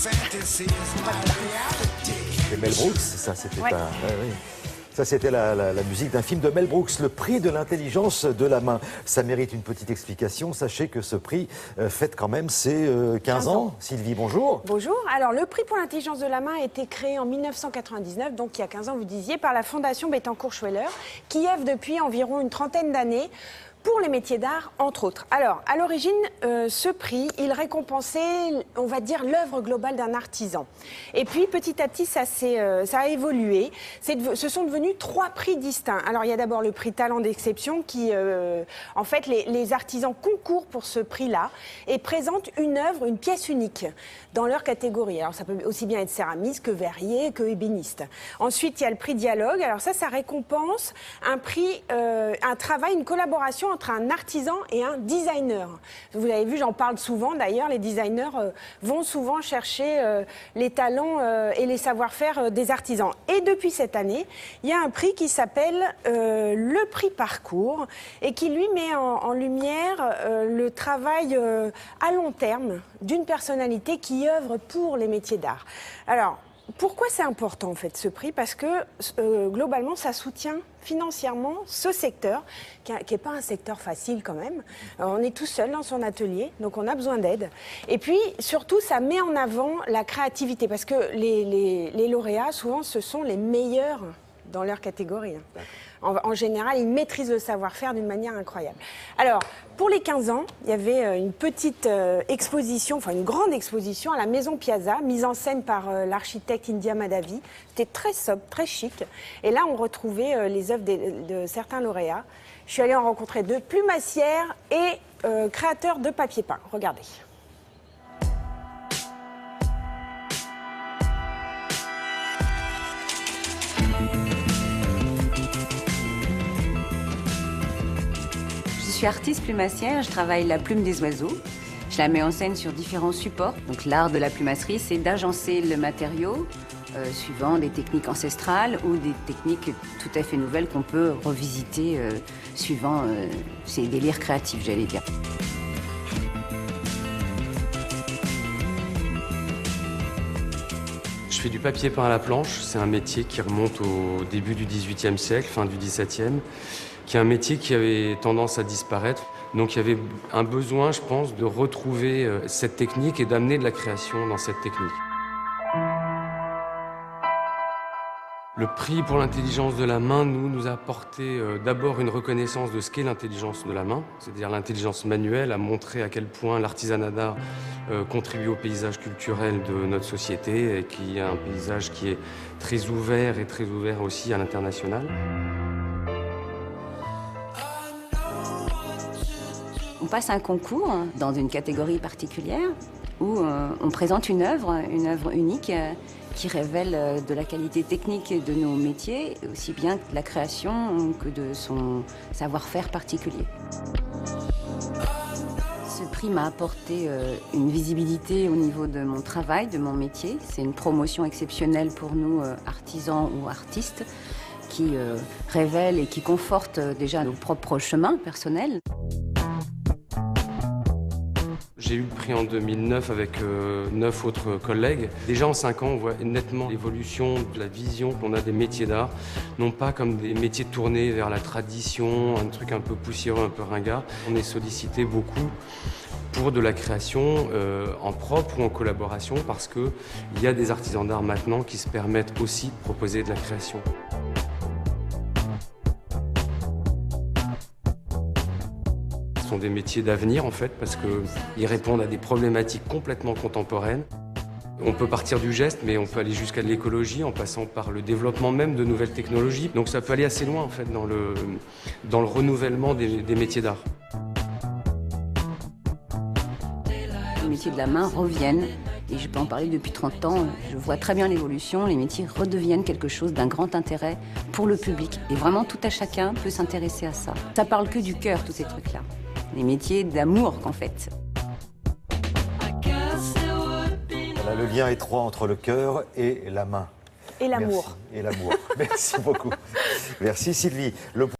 C'est Mel Brooks, ça c'était Ouais. Ça, c'était la musique d'un film de Mel Brooks, le prix de l'intelligence de la main. Ça mérite une petite explication. Sachez que ce prix fête quand même ses 15 ans. Sylvie, bonjour. Bonjour. Alors, le prix pour l'intelligence de la main a été créé en 1999, donc il y a 15 ans, vous disiez, par la Fondation Bettencourt-Schweller, qui œuvre depuis environ une trentaine d'années pour les métiers d'art, entre autres. Alors, à l'origine, ce prix, il récompensait, on va dire, l'œuvre globale d'un artisan. Et puis, petit à petit, ça a évolué. Ce sont devenus 3 prix distincts. Alors, il y a d'abord le prix Talent d'exception qui, en fait, les artisans concourent pour ce prix-là et présentent une œuvre, une pièce unique dans leur catégorie. Alors, ça peut aussi bien être céramiste que verrier, que ébéniste. Ensuite, il y a le prix Dialogue. Alors ça récompense un prix, un travail, une collaboration entre un artisan et un designer. Vous l'avez vu, j'en parle souvent d'ailleurs, les designers vont souvent chercher les talents et les savoir-faire des artisans. Et depuis cette année, il y a un prix qui s'appelle le prix Parcours et qui lui met en lumière le travail à long terme d'une personnalité qui œuvre pour les métiers d'art. Alors, pourquoi c'est important en fait ce prix? Parce que globalement ça soutient financièrement ce secteur qui n'est pas un secteur facile quand même. On est tout seul dans son atelier, donc on a besoin d'aide. Et puis surtout ça met en avant la créativité parce que les lauréats souvent ce sont les meilleurs dans leur catégorie. En général, ils maîtrisent le savoir-faire d'une manière incroyable. Alors, pour les 15 ans, il y avait une petite exposition, enfin une grande exposition à la Maison Piazza, mise en scène par l'architecte India Madhavi. C'était très sobre, très chic. Et là, on retrouvait les œuvres de certains lauréats. Je suis allée en rencontrer 2, plumassières et créateurs de papier peint. Regardez. Je suis artiste plumassière, je travaille la plume des oiseaux. Je la mets en scène sur différents supports. Donc l'art de la plumasserie, c'est d'agencer le matériau suivant des techniques ancestrales ou des techniques tout à fait nouvelles qu'on peut revisiter suivant ses délires créatifs, j'allais dire. Je fais du papier peint à la planche. C'est un métier qui remonte au début du XVIIIe siècle, fin du XVIIe, qui est un métier qui avait tendance à disparaître. Donc il y avait un besoin, je pense, de retrouver cette technique et d'amener de la création dans cette technique. Le prix pour l'intelligence de la main nous a apporté d'abord une reconnaissance de ce qu'est l'intelligence de la main, c'est-à-dire l'intelligence manuelle, à montrer à quel point l'artisanat d'art contribue au paysage culturel de notre société et qui est un paysage qui est très ouvert et très ouvert aussi à l'international. On passe un concours dans une catégorie particulière où on présente une œuvre unique qui révèle de la qualité technique de nos métiers, aussi bien de la création que de son savoir-faire particulier. Ce prix m'a apporté une visibilité au niveau de mon travail, de mon métier. C'est une promotion exceptionnelle pour nous, artisans ou artistes, qui révèle et qui conforte déjà nos propres chemins personnels. J'ai eu le prix en 2009 avec 9 autres collègues. Déjà en 5 ans, on voit nettement l'évolution de la vision qu'on a des métiers d'art. Non pas comme des métiers tournés vers la tradition, un truc un peu poussiéreux, un peu ringard. On est sollicité beaucoup pour de la création en propre ou en collaboration parce qu'il y a des artisans d'art maintenant qui se permettent aussi de proposer de la création. Ce sont des métiers d'avenir en fait parce qu'ils répondent à des problématiques complètement contemporaines. On peut partir du geste mais on peut aller jusqu'à l'écologie en passant par le développement même de nouvelles technologies. Donc ça peut aller assez loin en fait dans le renouvellement des métiers d'art. Les métiers de la main reviennent et je peux en parler depuis 30 ans. Je vois très bien l'évolution, les métiers redeviennent quelque chose d'un grand intérêt pour le public. Et vraiment tout à chacun peut s'intéresser à ça. Ça parle que du cœur tous ces trucs-là. Les métiers d'amour qu'en fait. Voilà le lien étroit entre le cœur et la main. Et l'amour. Et l'amour. Merci beaucoup. Merci Sylvie.